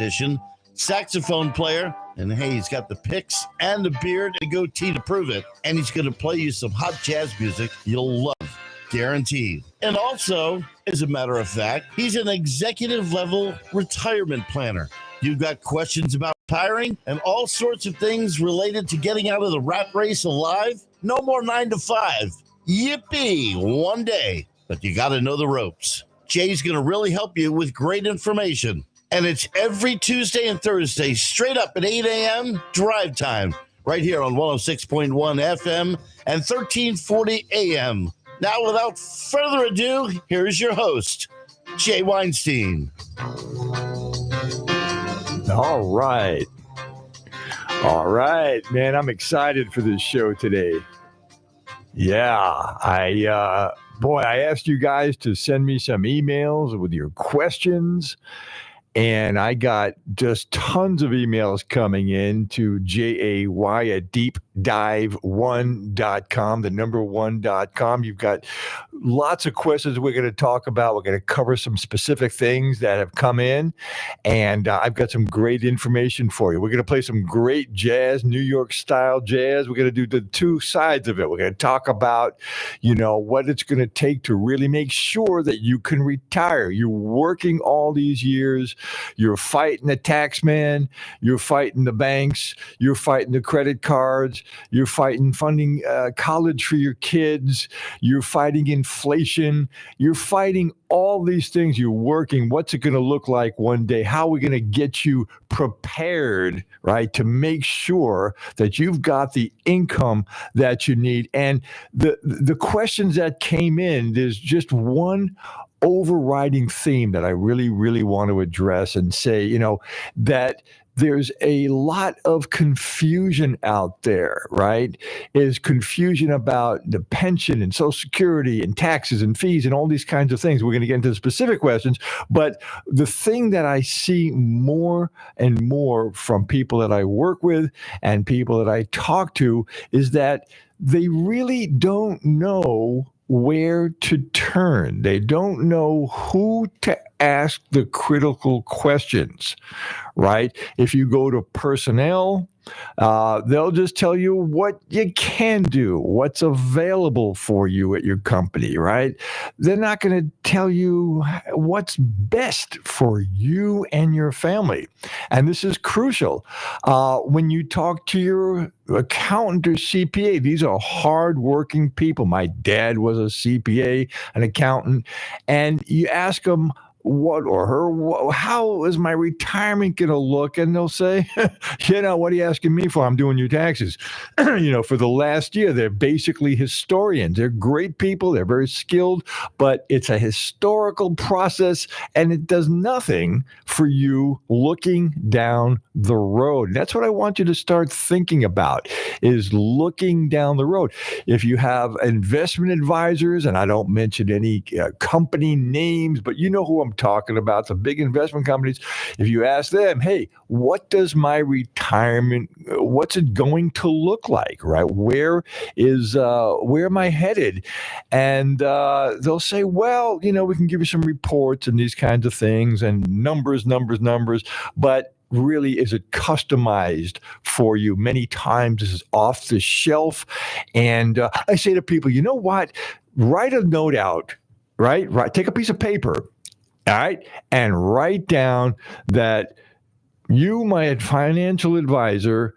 musician, saxophone player, and hey, he's got the picks and the beard and goatee to prove it. And he's going to play you some hot jazz music you'll love, guaranteed. And also, as a matter of fact, he's an executive level retirement planner. You've got questions about retiring and all sorts of things related to getting out of the rat race alive? No more 9 to 5. Yippee, one day. But you got to know the ropes. Jay's going to really help you with great information. And it's every Tuesday and Thursday, straight up at 8 a.m. drive time, right here on 106.1 FM and 1340 AM. Now, without further ado, here's your host, Jay Weinstein. All right. All right, man, I'm excited for this show today. Yeah, I asked you guys to send me some emails with your questions. And I got just tons of emails coming in to JAY at deepdive1.com, the number 1.com. You've got lots of questions we're going to talk about. We're going to cover some specific things that have come in. And I've got some great information for you. We're going to play some great jazz, New York style jazz. We're going to do the two sides of it. We're going to talk about, what it's going to take to really make sure that you can retire. You're working all these years. You're fighting the tax man, you're fighting the banks, you're fighting the credit cards, you're fighting funding college for your kids, you're fighting inflation, you're fighting all these things. You're working. What's it going to look like one day? How are we going to get you prepared, right, to make sure that you've got the income that you need? And the questions that came in, there's just one overriding theme that I really, really want to address and say, that there's a lot of confusion out there, right? Is confusion about the pension and Social Security and taxes and fees and all these kinds of things. We're going to get into the specific questions, but the thing that I see more and more from people that I work with and people that I talk to is that they really don't know where to turn. They don't know who to ask the critical questions, right? If you go to personnel, they'll just tell you what you can do, what's available for you at your company, right? They're not going to tell you what's best for you and your family. And this is crucial. When you talk to your accountant or CPA, these are hardworking people. My dad was a CPA, an accountant, and you ask them, how is my retirement going to look? And they'll say, what are you asking me for? I'm doing your taxes. For the last year, they're basically historians. They're great people. They're very skilled, but it's a historical process and it does nothing for you looking down the road. That's what I want you to start thinking about, is looking down the road. If you have investment advisors, and I don't mention any company names, but you know who I'm talking about, the big investment companies. If you ask them, hey, what does my retirement, what's it going to look like, right? Where am I headed? And they'll say, well, we can give you some reports and these kinds of things and numbers, but really, is it customized for you? Many times this is off the shelf. And I say to people, you know what? Write a note out, right? Take a piece of paper, all right, and write down that you, my financial advisor,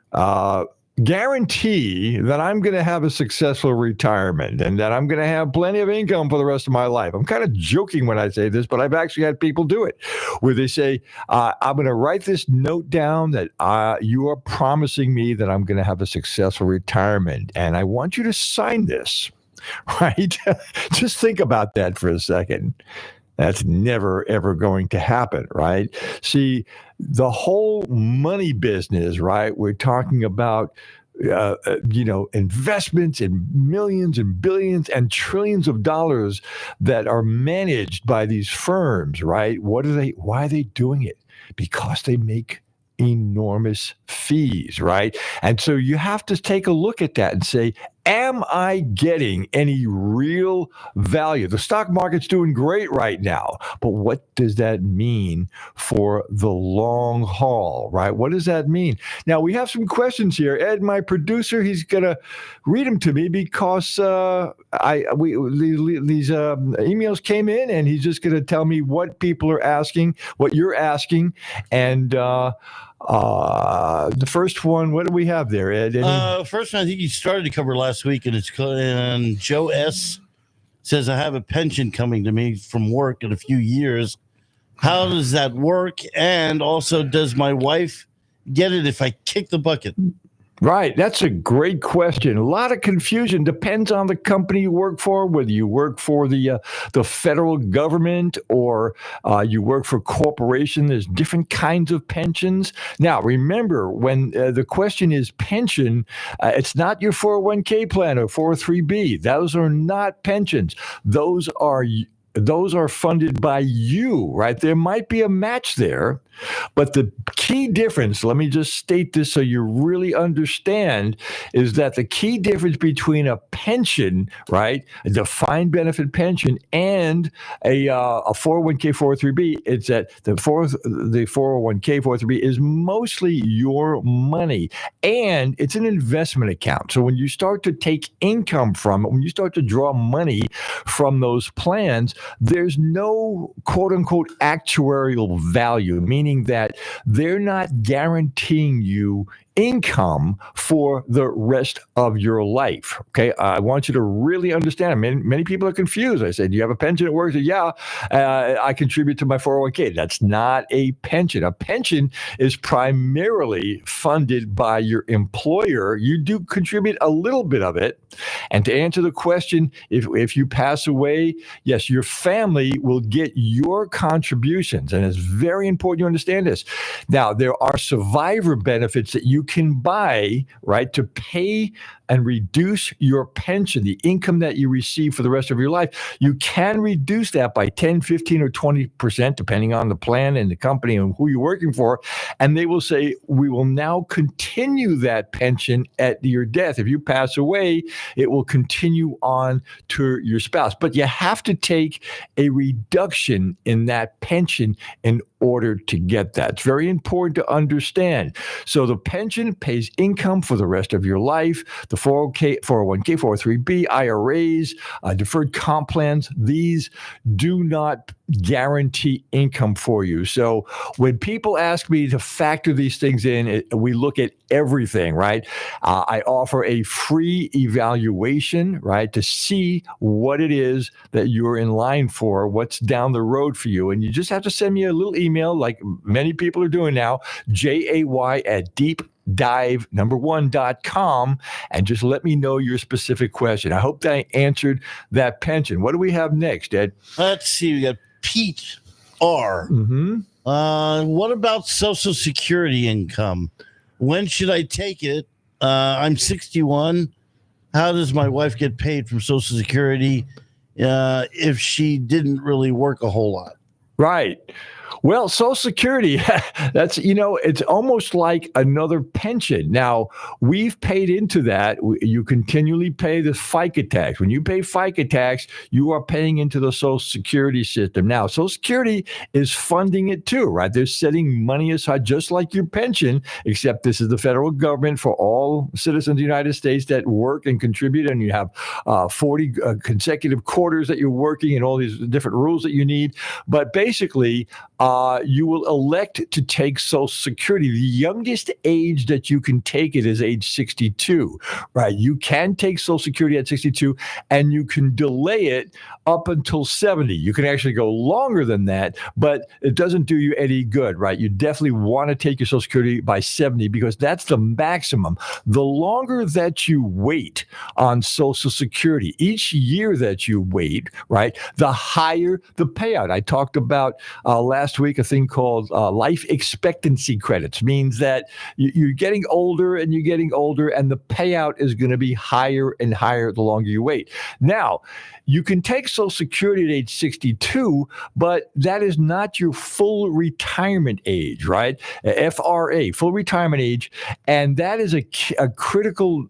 guarantee that I'm going to have a successful retirement and that I'm going to have plenty of income for the rest of my life. I'm kind of joking when I say this, but I've actually had people do it where they say, I'm going to write this note down that you are promising me that I'm going to have a successful retirement. And I want you to sign this, right? Just think about that for a second. That's never, ever going to happen, right? See, the whole money business, right? We're talking about, investments in millions and billions and trillions of dollars that are managed by these firms, right? Why are they doing it? Because they make enormous fees, right? And so you have to take a look at that and say, Am I getting any real value? The stock market's doing great right now, but what does that mean for the long haul, right? What does that mean? Now, we have some questions here. Ed, my producer, he's going to read them to me because these emails came in, and he's just going to tell me what people are asking, what you're asking, and the first one, what do we have there, Ed? First one, I think you started to cover last week, and and Joe S. says, I have a pension coming to me from work in a few years. How does that work? And also, does my wife get it if I kick the bucket? Right. That's a great question. A lot of confusion. Depends on the company you work for, whether you work for the federal government or you work for a corporation. There's different kinds of pensions. Now, remember, when the question is pension, it's not your 401k plan or 403b. Those are not pensions. Those are funded by you, right? There might be a match there, but the key difference, let me just state this so you really understand, is that the key difference between a pension, right, a defined benefit pension, and a 401k, 403b, it's that the 401k, 403b is mostly your money, and it's an investment account. So when you start to take income from it, when you start to draw money from those plans, there's no quote-unquote actuarial value, meaning that they're not guaranteeing you income for the rest of your life. Okay, I want you to really understand. Many people are confused. I said, "Do you have a pension at work?" I said, "Yeah, I contribute to my 401k." That's not a pension. A pension is primarily funded by your employer. You do contribute a little bit of it. And to answer the question, if you pass away, yes, your family will get your contributions. And it's very important you understand this. Now, there are survivor benefits that you can buy, right, to pay and reduce your pension, the income that you receive for the rest of your life. You can reduce that by 10, 15, or 20%, depending on the plan and the company and who you're working for. And they will say, we will now continue that pension at your death. If you pass away, it will continue on to your spouse. But you have to take a reduction in that pension in order to get that. It's very important to understand. So the pension pays income for the rest of your life. The 401k, 403b, IRAs, deferred comp plans, these do not guarantee income for you. So when people ask me to factor these things in, we look at everything, right? I offer a free evaluation, right, to see what it is that you're in line for, what's down the road for you. And you just have to send me a little email like many people are doing now, jay@deepdive1.com, and just let me know your specific question. I hope that I answered that pension. What do we have next, Ed? Let's see. We got Pete R. Mm-hmm. What about Social Security income? When should I take it? I'm 61. How does my wife get paid from Social Security if she didn't really work a whole lot? Right. Well, Social Security, that's, it's almost like another pension. Now, we've paid into that. You continually pay the FICA tax. When you pay FICA tax, you are paying into the Social Security system. Now, Social Security is funding it too, right? They're setting money aside just like your pension, except this is the federal government for all citizens of the United States that work and contribute, and you have 40 consecutive quarters that you're working and all these different rules that you need. But basically, you will elect to take Social Security. The youngest age that you can take it is age 62, right? You can take Social Security at 62, and you can delay it up until 70. You can actually go longer than that, but it doesn't do you any good, right? You definitely want to take your Social Security by 70 because that's the maximum. The longer that you wait on Social Security, each year that you wait, right, the higher the payout. I talked about last last week a thing called life expectancy credits. Means that you're getting older and the payout is going to be higher and higher the longer you wait. Now, you can take Social Security at age 62, but that is not your full retirement age, right? FRA, full retirement age. And that is a critical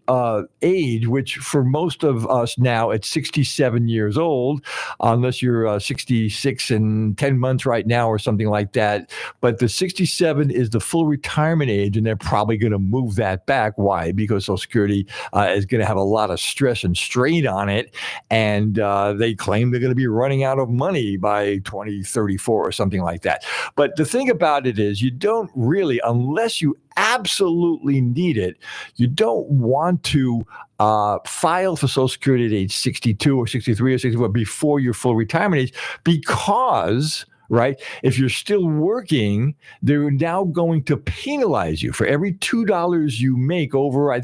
age, which for most of us now at 67 years old, unless you're 66 and 10 months right now or something like that. But the 67 is the full retirement age, and they're probably going to move that back. Why? Because Social Security is going to have a lot of stress and strain on it. And they claim they're going to be running out of money by 2034 or something like that. But the thing about it is you don't really, unless you absolutely need it, you don't want to file for Social Security at age 62 or 63 or 64 before your full retirement age because... right? If you're still working, they're now going to penalize you for every $2 you make over, I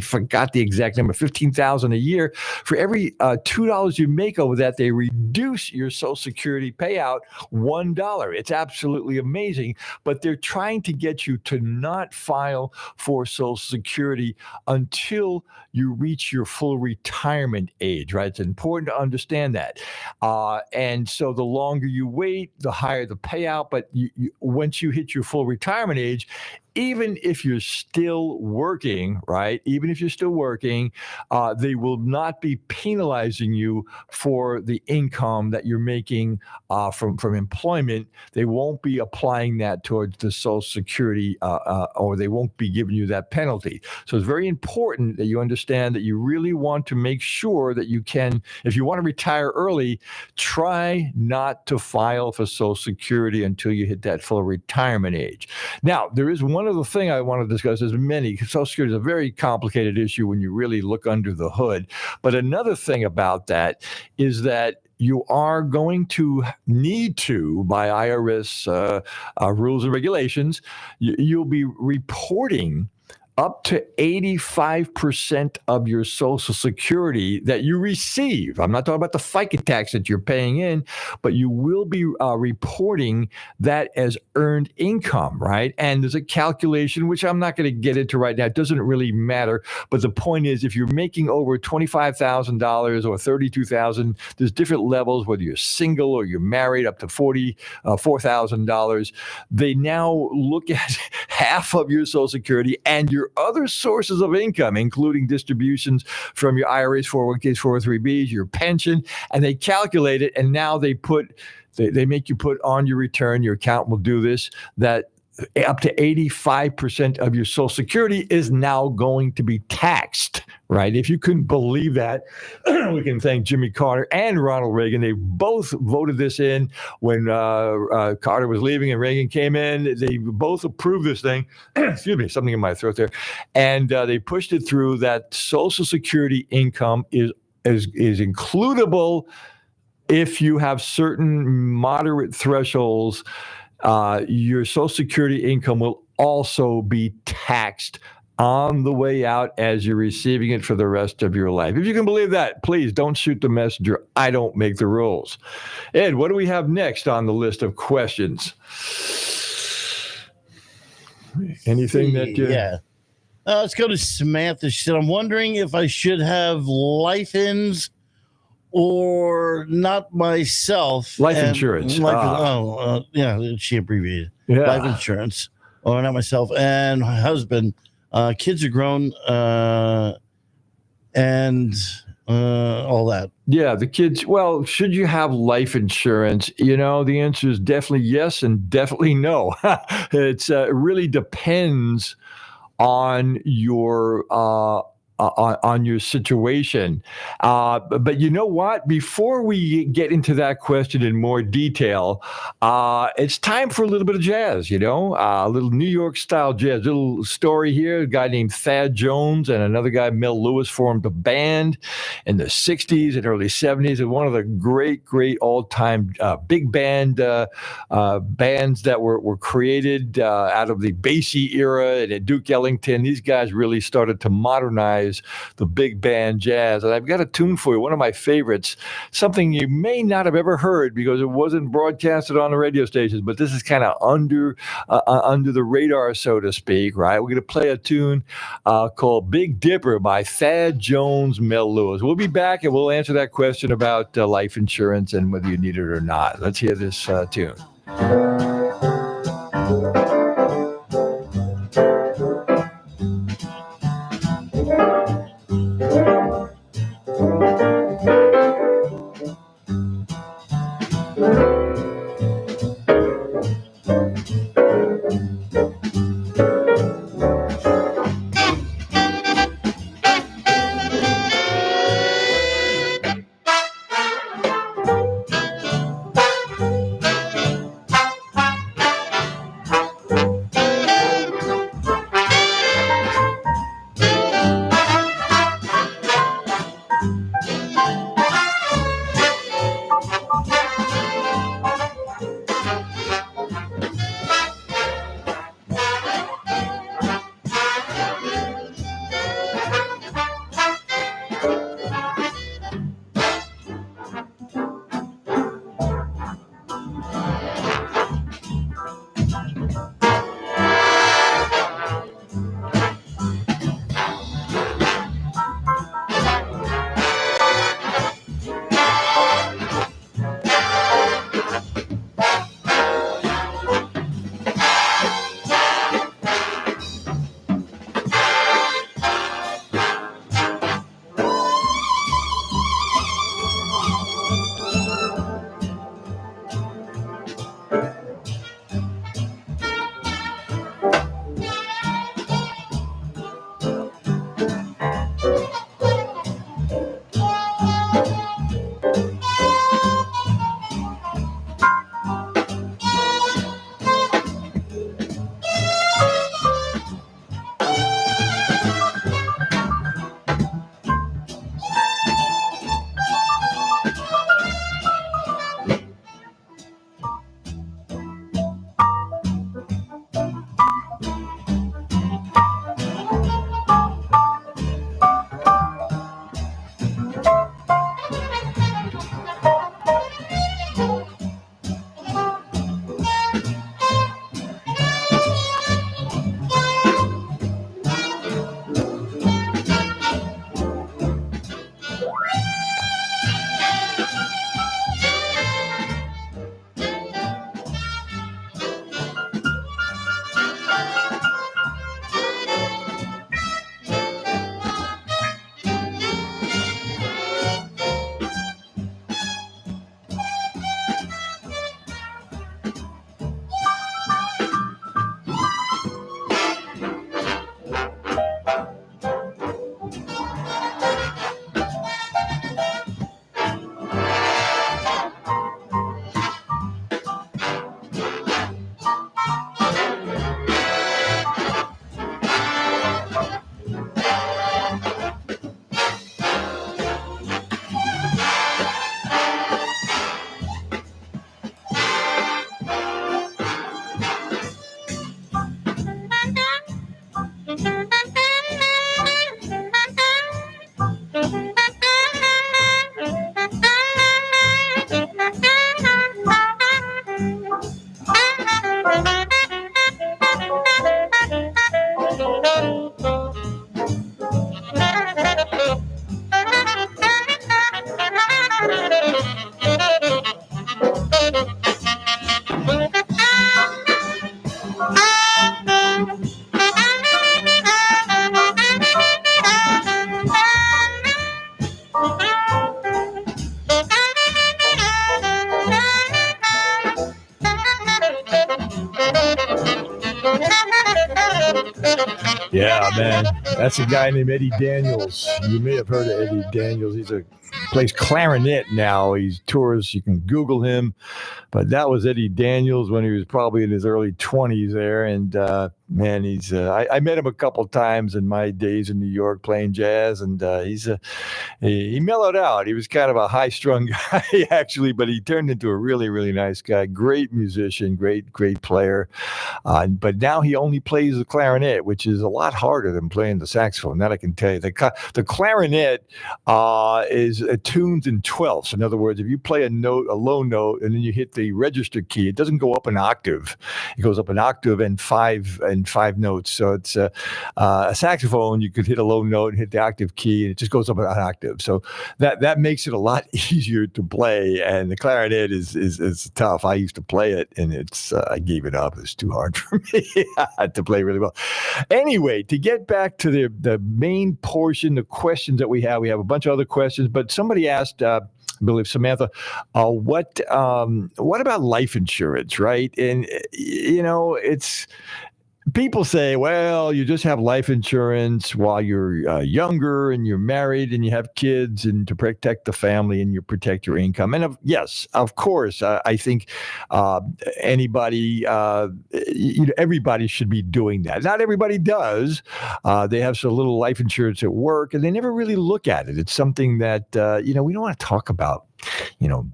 forgot the exact number, $15,000 a year. For every $2 you make over that, they reduce your Social Security payout $1. It's absolutely amazing, but they're trying to get you to not file for Social Security until you reach your full retirement age, right? It's important to understand that. And so the longer you wait, the higher the payout. But once you hit your full retirement age, even if you're still working, right? Even if you're still working, they will not be penalizing you for the income that you're making from employment. They won't be applying that towards the Social Security, or they won't be giving you that penalty. So it's very important that you understand that you really want to make sure that you can, if you want to retire early, try not to file for Social Security until you hit that full retirement age. Now, there is one other thing I want to discuss. There's many. Social Security is a very complicated issue when you really look under the hood. But another thing about that is that you are going to need to, by IRS rules and regulations, you'll be reporting up to 85% of your Social Security that you receive. I'm not talking about the FICA tax that you're paying in, but you will be reporting that as earned income, right? And there's a calculation, which I'm not going to get into right now. It doesn't really matter. But the point is, if you're making over $25,000 or $32,000, there's different levels, whether you're single or you're married, up to $4,000. They now look at half of your Social Security and your other sources of income, including distributions from your IRAs, 401ks, 403bs, your pension, and they calculate it. And now they make you put on your return, your accountant will do this, that up to 85% of your Social Security is now going to be taxed, right? If you couldn't believe that, we can thank Jimmy Carter and Ronald Reagan. They both voted this in when Carter was leaving and Reagan came in. They both approved this thing. Excuse me, something in my throat there. And they pushed it through that Social Security income is includable if you have certain moderate thresholds. Your Social Security income will also be taxed on the way out as you're receiving it for the rest of your life. If you can believe that, please don't shoot the messenger. I don't make the rules. Ed, what do we have next on the list of questions? Anything that you... Yeah. Let's go to Samantha. She said, I'm wondering if I should have life-ins or not myself. Life insurance. Yeah, she abbreviated. Yeah. Life insurance, or not myself and my husband. Kids are grown, and all that. Yeah, the kids. Well, should you have life insurance? The answer is definitely yes and definitely no. It really depends on your on your situation. But you know what? Before we get into that question in more detail, it's time for a little bit of jazz, a little New York style jazz. A little story here. A guy named Thad Jones and another guy, Mel Lewis, formed a band in the 60s and early 70s. And one of the great all-time big band bands that were created out of the Basie era and at Duke Ellington. These guys really started to modernize guys, the big band jazz. And I've got a tune for you, one of my favorites, something you may not have ever heard because it wasn't broadcasted on the radio stations, but this is kind of under the radar, so to speak, right? We're going to play a tune called Big Dipper by Thad Jones Mel Lewis. We'll be back and we'll answer that question about life insurance and whether you need it or not. Let's hear this tune. Yeah, man. That's a guy named Eddie Daniels. You may have heard of Eddie Daniels. He's a plays clarinet now. He tours. You can Google him. But that was Eddie Daniels when he was probably in his early 20s there. And man, he's I met him a couple times in my days in New York playing jazz, and he mellowed out. He was kind of a high-strung guy, actually, but he turned into a really, really nice guy. Great musician, great player. But now he only plays the clarinet, which is a lot harder than playing the saxophone. That I can tell you. The clarinet is tunes in twelfths. In other words, if you play a low note, and then you hit the register key, it doesn't go up an octave. It goes up an octave and five notes. So it's a saxophone. You could hit a low note and hit the octave key, and it just goes up an octave. So that makes it a lot easier to play. And the clarinet is tough. I used to play it, and I gave it up. It's too hard for me to play really well. Anyway, to get back to the main portion, the questions that we have a bunch of other questions, but somebody asked, I believe Samantha, what about life insurance, right? And it's people say, well, you just have life insurance while you're younger and you're married and you have kids, and to protect the family and you protect your income. And yes, of course, I think everybody should be doing that. Not everybody does. They have some little life insurance at work, and they never really look at it. It's something that we don't want to talk about.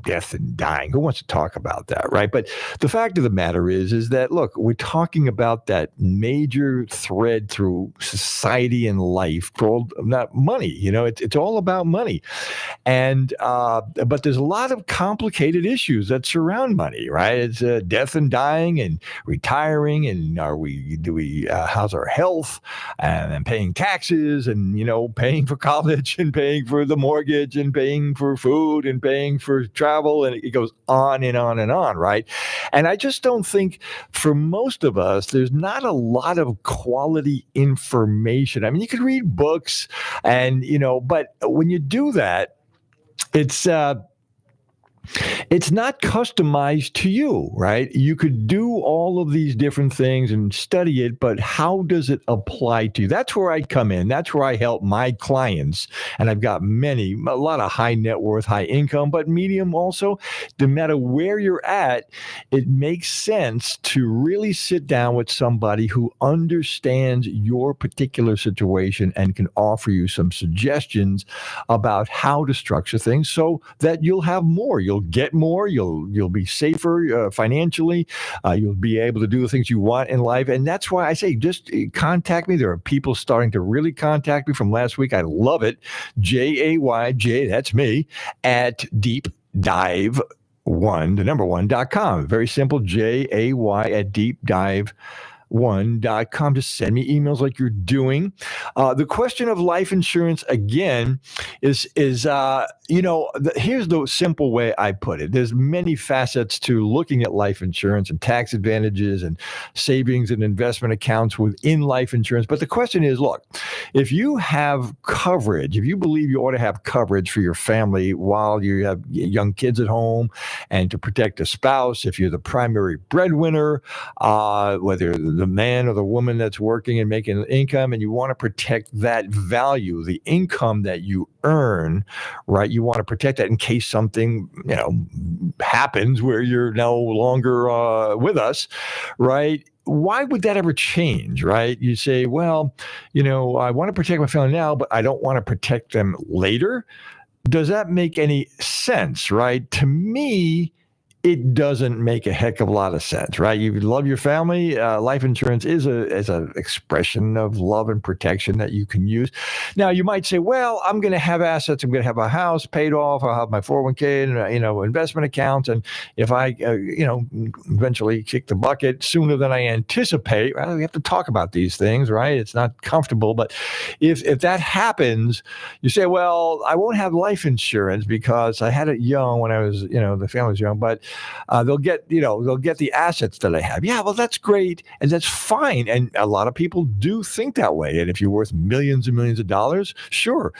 Death and dying. Who wants to talk about that, right? But the fact of the matter is that, look, we're talking about that major thread through society and life called not money. It's all about money. And but there's a lot of complicated issues that surround money, right? It's death and dying and retiring, and how's our health, and paying taxes, and paying for college, and paying for the mortgage, and paying for food, and paying for travel, and it goes on and on and on, right? And I just don't think, for most of us, there's not a lot of quality information. I mean, you could read books, and but when you do that, it's not customized to you, right? You could do all of these different things and study it, but how does it apply to you? That's where I come in. That's where I help my clients. And I've got a lot of high net worth, high income, but medium also. No matter where you're at, it makes sense to really sit down with somebody who understands your particular situation and can offer you some suggestions about how to structure things so that you'll have more. You'll get more. You'll be safer financially. You'll be able to do the things you want in life. And that's why I say, just contact me. There are people starting to really contact me from last week. I love it. JAY, that's me, at deepdive1, the number 1.com. Very simple. JAY at deepdive1.com. Just send me emails like you're doing. The question of life insurance, again, is here's the simple way I put it. There's many facets to looking at life insurance and tax advantages and savings and investment accounts within life insurance. But the question is, look, if you have coverage, if you believe you ought to have coverage for your family while you have young kids at home, and to protect a spouse, if you're the primary breadwinner, whether the man or the woman that's working and making an income, and you want to protect that value, the income that you earn, right? You want to protect that in case something, happens where you're no longer with us, right? Why would that ever change, right? You say, well, I want to protect my family now, but I don't want to protect them later. Does that make any sense, right? To me, it doesn't make a heck of a lot of sense, right? You love your family. Life insurance is an expression of love and protection that you can use. Now, you might say, well, I'm going to have assets. I'm going to have a house paid off. I'll have my 401k and, investment accounts. And if I, eventually kick the bucket sooner than I anticipate, well, we have to talk about these things, right? It's not comfortable. But if that happens, you say, well, I won't have life insurance because I had it young when I was, the family was young, but they'll get the assets that I have. Yeah, well, that's great and that's fine. And a lot of people do think that way. And if you're worth millions and millions of dollars, sure,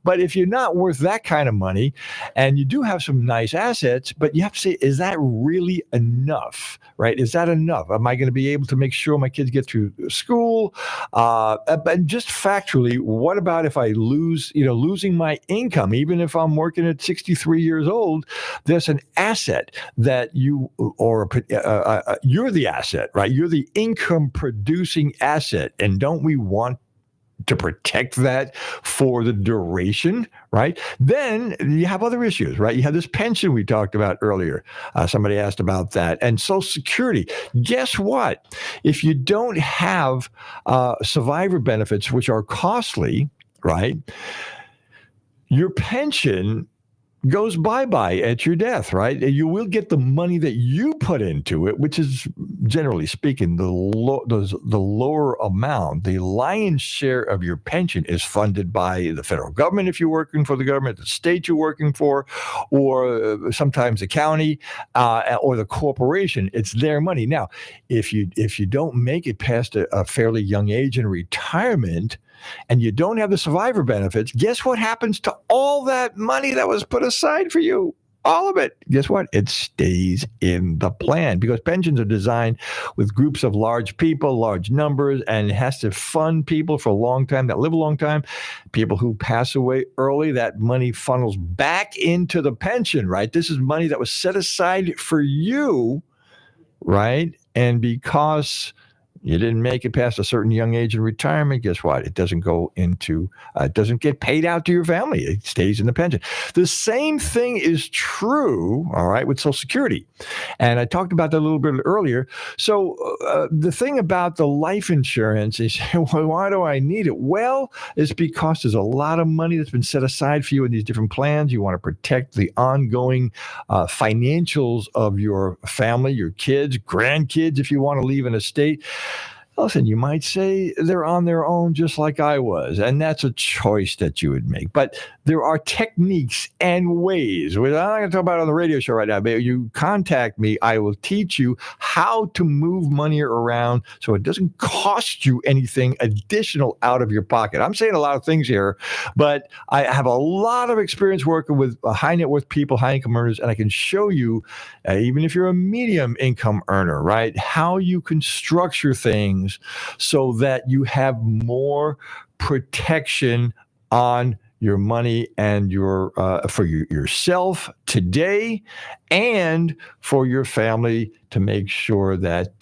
but if you're not worth that kind of money and you do have some nice assets, but you have to say, is that really enough, right? Is that enough? Am I going to be able to make sure my kids get through school? But just factually, what about if I losing my income, even if I'm working at 63 years old, there's an asset that you're the asset, right? You're the income producing asset. And don't we want to protect that for the duration, right? Then you have other issues, right? You have this pension we talked about earlier. Somebody asked about that. And Social Security. Guess what? If you don't have survivor benefits, which are costly, right? Your pension goes bye-bye at your death, right? You will get the money that you put into it, which is, generally speaking, the lower amount. The lion's share of your pension is funded by the federal government if you're working for the government, the state you're working for, or sometimes the county or the corporation. It's their money. Now, if you don't make it past a fairly young age in retirement, and you don't have the survivor benefits, guess what happens to all that money that was put aside for you? All of it. Guess what? It stays in the plan because pensions are designed with groups of large people, large numbers, and it has to fund people for a long time that live a long time. People who pass away early, that money funnels back into the pension, right? This is money that was set aside for you, right? And because you didn't make it past a certain young age in retirement, guess what? It doesn't go into, it doesn't get paid out to your family. It stays in the pension. The same thing is true, all right, with Social Security. And I talked about that a little bit earlier. So the thing about the life insurance is, well, why do I need it? Well, it's because there's a lot of money that's been set aside for you in these different plans. You want to protect the ongoing financials of your family, your kids, grandkids, if you want to leave an estate. Listen, you might say they're on their own just like I was, and that's a choice that you would make. But there are techniques and ways, which I'm not going to talk about on the radio show right now, but you contact me, I will teach you how to move money around so it doesn't cost you anything additional out of your pocket. I'm saying a lot of things here, but I have a lot of experience working with high net worth people, high income earners, and I can show you, even if you're a medium income earner, right, how you can structure things so that you have more protection on your money and your for yourself today and for your family to make sure that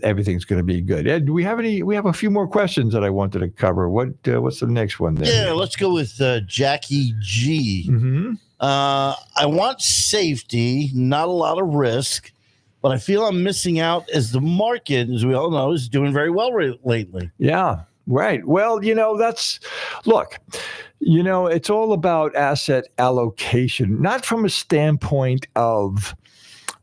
everything's going to be good. Ed, do we have any? We have a few more questions that I wanted to cover. What's the next one there? Yeah, let's go with Jackie G. Mm-hmm. I want safety, not a lot of risk, but I feel I'm missing out as the market, as we all know, is doing very well lately. Yeah, right. Well, it's all about asset allocation, not from a standpoint of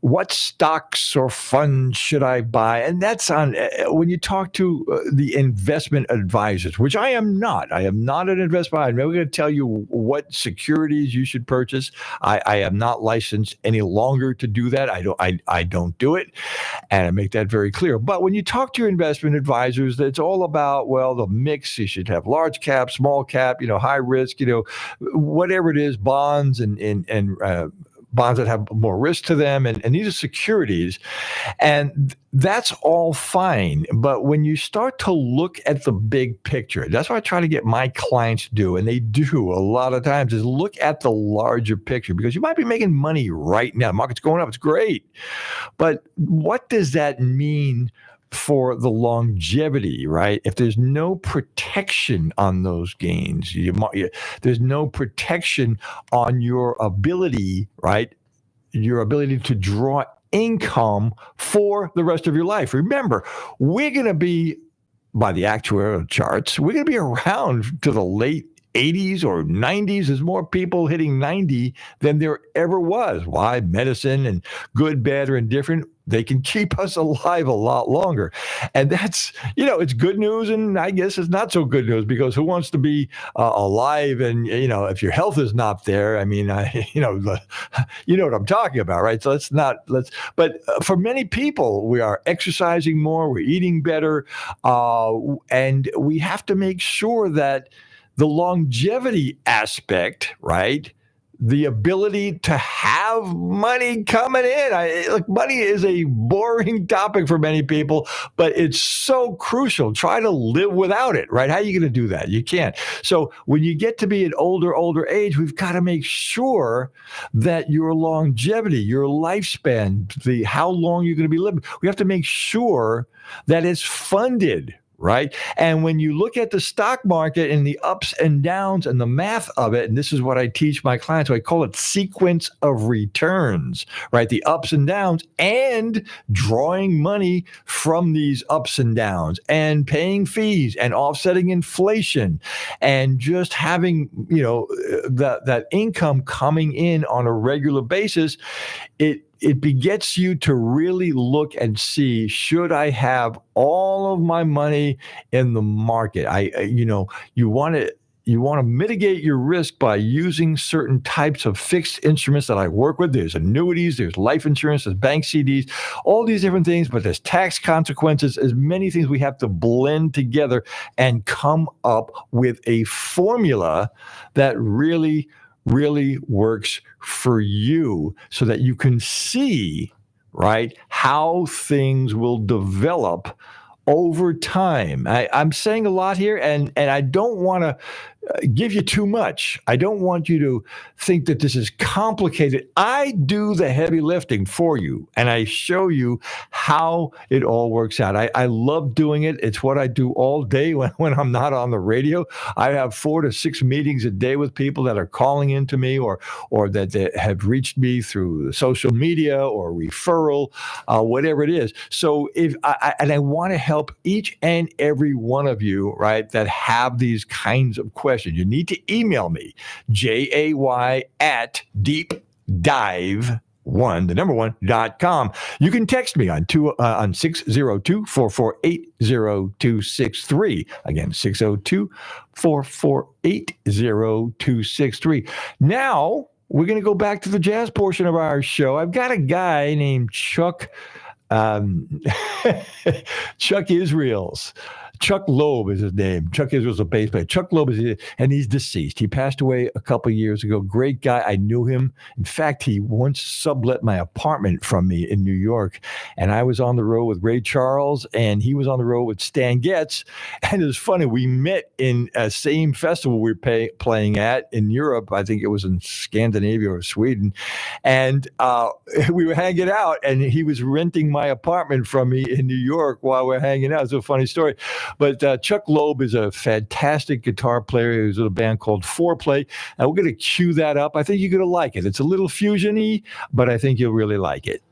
what stocks or funds should I buy? And that's on when you talk to the investment advisors, which I am not. I am not an investment advisor. I'm never going to tell you what securities you should purchase. I am not licensed any longer to do that. I don't do it. And I make that very clear. But when you talk to your investment advisors, it's all about, well, the mix. You should have large cap, small cap, high risk, whatever it is, bonds and bonds that have more risk to them, and these are securities, and that's all fine. But when you start to look at the big picture, that's what I try to get my clients to do, and they do a lot of times, is look at the larger picture, because you might be making money right now. The market's going up. It's great. But what does that mean for the longevity, right? If there's no protection on those gains, there's no protection on your ability, right? Your ability to draw income for the rest of your life. Remember, we're going to be, by the actuarial charts, we're going to be around to the late 80s or 90s. There's more people hitting 90 than there ever was. Why? Medicine and good, bad, or indifferent, they can keep us alive a lot longer. And that's, it's good news. And I guess it's not so good news, because who wants to be alive? And, if your health is not there, I mean, you know what I'm talking about, right? So but for many people, we are exercising more, we're eating better. And we have to make sure that the longevity aspect, right? The ability to have money coming in. Look, money is a boring topic for many people, but it's so crucial. Try to live without it, right? How are you going to do that? You can't. So when you get to be an older age, we've got to make sure that your longevity, your lifespan, how long you're going to be living, we have to make sure that it's funded. Right. And when you look at the stock market and the ups and downs and the math of it, and this is what I teach my clients, so I call it sequence of returns, right? The ups and downs, and drawing money from these ups and downs, and paying fees, and offsetting inflation, and just having, that income coming in on a regular basis. It begets you to really look and see, should I have all of my money in the market? You want to mitigate your risk by using certain types of fixed instruments that I work with. There's annuities, there's life insurance, there's bank CDs, all these different things, but there's tax consequences. There's many things we have to blend together and come up with a formula that really works for you, so that you can see, right, how things will develop over time. I'm saying a lot here, and I don't want to give you too much. I don't want you to think that this is complicated. I do the heavy lifting for you, and I show you how it all works out. I love doing it. It's what I do all day when I'm not on the radio. I have 4 to 6 meetings a day with people that are calling into me, or that have reached me through social media or referral, whatever it is. So I want to help each and every one of you, right, that have these kinds of questions. You need to email me, jay@deepdive1.com. You can text me on 602-448-0263. Again, 602-448-0263. Now, we're going to go back to the jazz portion of our show. I've got a guy named Chuck Israels. Chuck Loeb is his name. Chuck Israel's a bass player. Chuck Loeb and he's deceased. He passed away a couple of years ago. Great guy. I knew him. In fact, he once sublet my apartment from me in New York. And I was on the road with Ray Charles, and he was on the road with Stan Getz. And it was funny. We met in a same festival we were playing at in Europe. I think it was in Scandinavia or Sweden. And we were hanging out, and he was renting my apartment from me in New York while we're hanging out. It's a funny story. But Chuck Loeb is a fantastic guitar player. He's in a band called Foreplay. And we're going to cue that up. I think you're going to like it. It's a little fusion-y, but I think you'll really like it.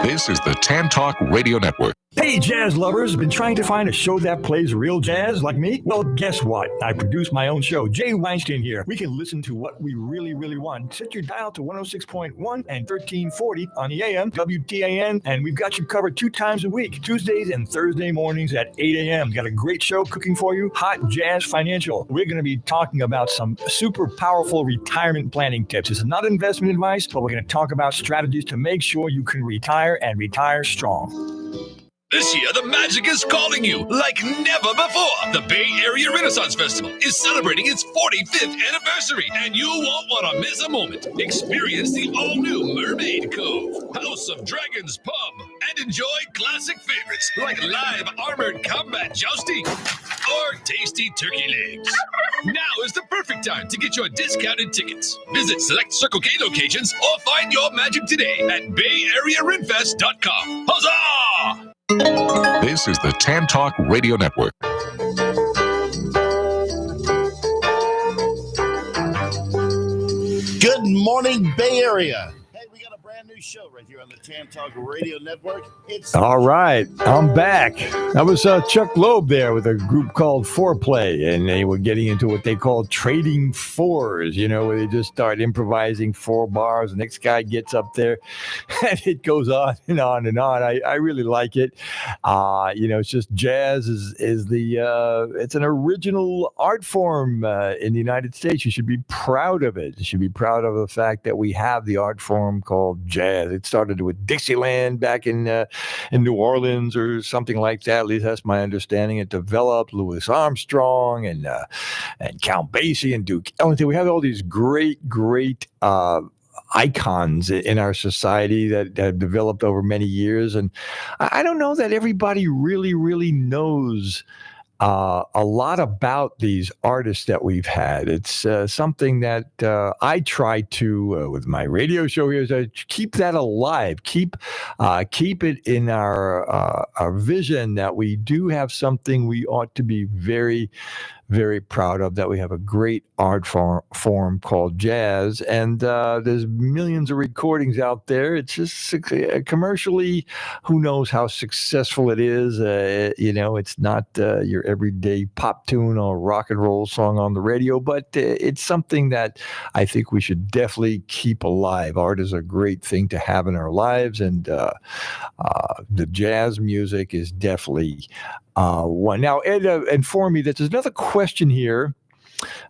This is the Tan Talk Radio Network. Hey, jazz lovers, been trying to find a show that plays real jazz like me? Well, guess what? I produce my own show. Jay Weinstein here. We can listen to what we really, really want. Set your dial to 106.1 and 1340 on the AM, WTAN, and we've got you covered 2 times a week, Tuesdays and Thursday mornings at 8 a.m. Got a great show cooking for you, Hot Jazz Financial. We're going to be talking about some super powerful retirement planning tips. It's not investment advice, but we're going to talk about strategies to make sure you can retire and retire strong. This year, the magic is calling you like never before. The Bay Area Renaissance Festival is celebrating its 45th anniversary, and you won't want to miss a moment. Experience the all-new Mermaid Cove, House of Dragons Pub, and enjoy classic favorites like live armored combat jousting or tasty turkey legs. Now is the perfect time to get your discounted tickets. Visit select Circle K locations or find your magic today at BayAreaRenFest.com. Huzzah! This is the Tan Talk Radio Network. Good morning, Bay Area. Hey, we got a brand new show right here on the Tan Talk Radio Network. It's All right, I'm back. That was Chuck Loeb there with a group called Foreplay, and they were getting into what they call trading fours, where they just start improvising 4 bars. The next guy gets up there, and it goes on and on and on. I really like it. It's just jazz is the it's an original art form in the United States. You should be proud of it. You should be proud of the fact that we have the art form called jazz. It started with Dixieland back in New Orleans or something like that. At least that's my understanding. It developed Louis Armstrong and Count Basie and Duke Ellington. We have all these great icons in our society that have developed over many years. And I don't know that everybody really knows a lot about these artists that we've had. It's something that I try to, with my radio show here, to keep that alive, keep it in our vision that we do have something we ought to be very, very proud of, that we have a great art form called jazz. And there's millions of recordings out there. It's just commercially, who knows how successful it is. It's not your everyday pop tune or rock and roll song on the radio, but it's something that I think we should definitely keep alive. Art is a great thing to have in our lives, and the jazz music is definitely one. Now, Ed informed me that there's another question here.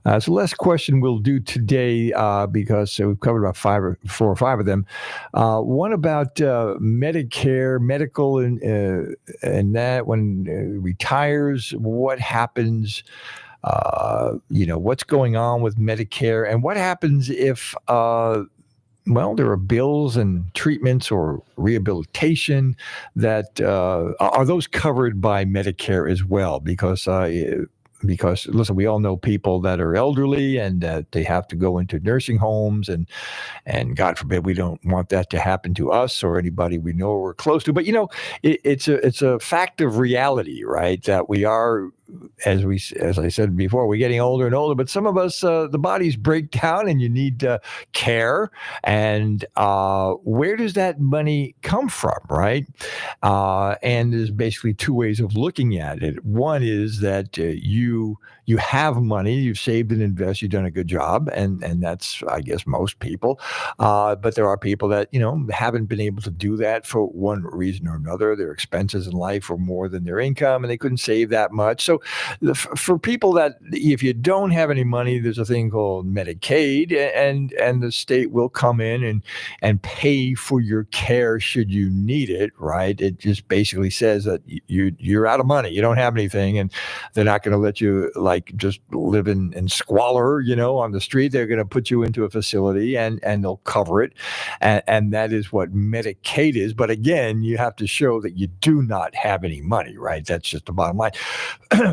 So the last question we'll do today, because we've covered about 4 or 5 of them. One about Medicare, medical, and that when retires, what happens? What's going on with Medicare, and what happens if there are bills and treatments or rehabilitation that are those covered by Medicare as well? Because listen, we all know people that are elderly and they have to go into nursing homes, and God forbid, we don't want that to happen to us or anybody we know or we're close to. But it's a fact of reality, right? That we are as I said before, we're getting older and older, but some of us, the bodies break down and you need care. And where does that money come from, right? And there's basically two ways of looking at it. One is that you have money, you've saved and invested, you've done a good job, and that's, I guess, most people. But there are people that, haven't been able to do that for one reason or another. Their expenses in life were more than their income, and they couldn't save that much. So for people that, if you don't have any money, there's a thing called Medicaid, and the state will come in and pay for your care should you need it, right? It just basically says that you're out of money, you don't have anything, and they're not going to let you just live in squalor, on the street. They're going to put you into a facility and they'll cover it, and that is what Medicaid is. But again, you have to show that you do not have any money, right? That's just the bottom line.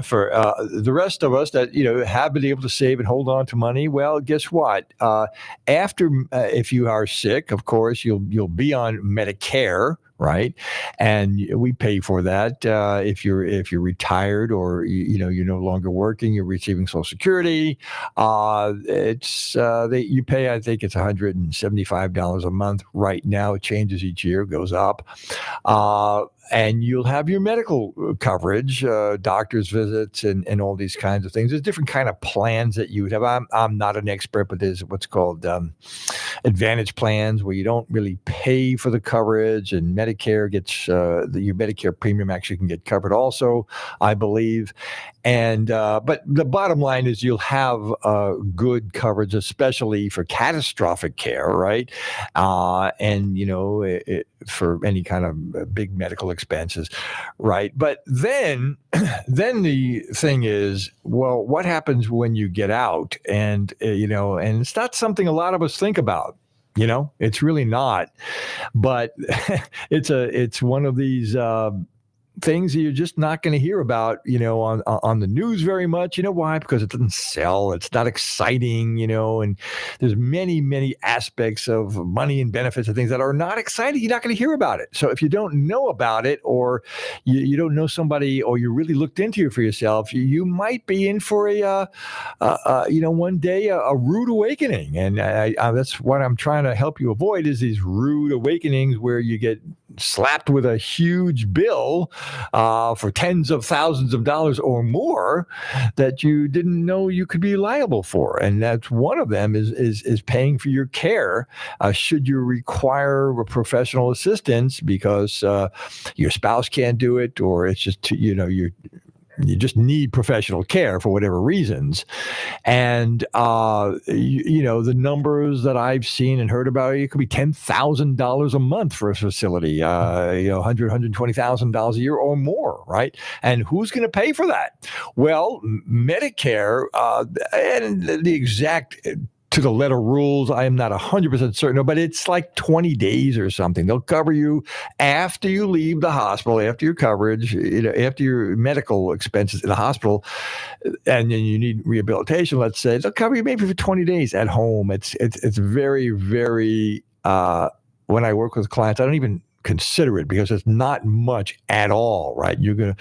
For the rest of us that have been able to save and hold on to money, well, guess what? After if you are sick, of course, you'll be on Medicare, right? And we pay for that. If you're retired or you're no longer working, you're receiving Social Security. You pay, I think it's $175 a month right now. It changes each year, goes up. And you'll have your medical coverage, doctor's visits, and all these kinds of things. There's different kind of plans that you would have. I'm not an expert, but there's what's called advantage plans where you don't really pay for the coverage, and Medicare gets your Medicare premium actually can get covered also, I believe. And but the bottom line is you'll have good coverage, especially for catastrophic care, right? And for any kind of big medical expenses, right? But then the thing is, well, what happens when you get out? And and it's not something a lot of us think about. It's really not, but it's one of these things that you're just not going to hear about, on the news very much. You know why? Because it doesn't sell. It's not exciting, and there's many, many aspects of money and benefits and things that are not exciting. You're not going to hear about it. So if you don't know about it, or you don't know somebody, or you really looked into it for yourself, you might be in for one day a rude awakening. And that's what I'm trying to help you avoid, is these rude awakenings where you get slapped with a huge bill for tens of thousands of dollars or more that you didn't know you could be liable for. And that's one of them is paying for your care should you require a professional assistance because your spouse can't do it, or it's just you just need professional care for whatever reasons. And, the numbers that I've seen and heard about, it could be $10,000 a month for a facility, $120,000 a year or more, right? And who's going to pay for that? Well, Medicare, and the exact to the letter rules, I am not 100% certain, but it's like 20 days or something. They'll cover you after you leave the hospital, after your coverage, after your medical expenses in the hospital, and then you need rehabilitation, let's say, they'll cover you maybe for 20 days at home. It's very, very, when I work with clients, I don't even consider it because it's not much at all, right? You're going to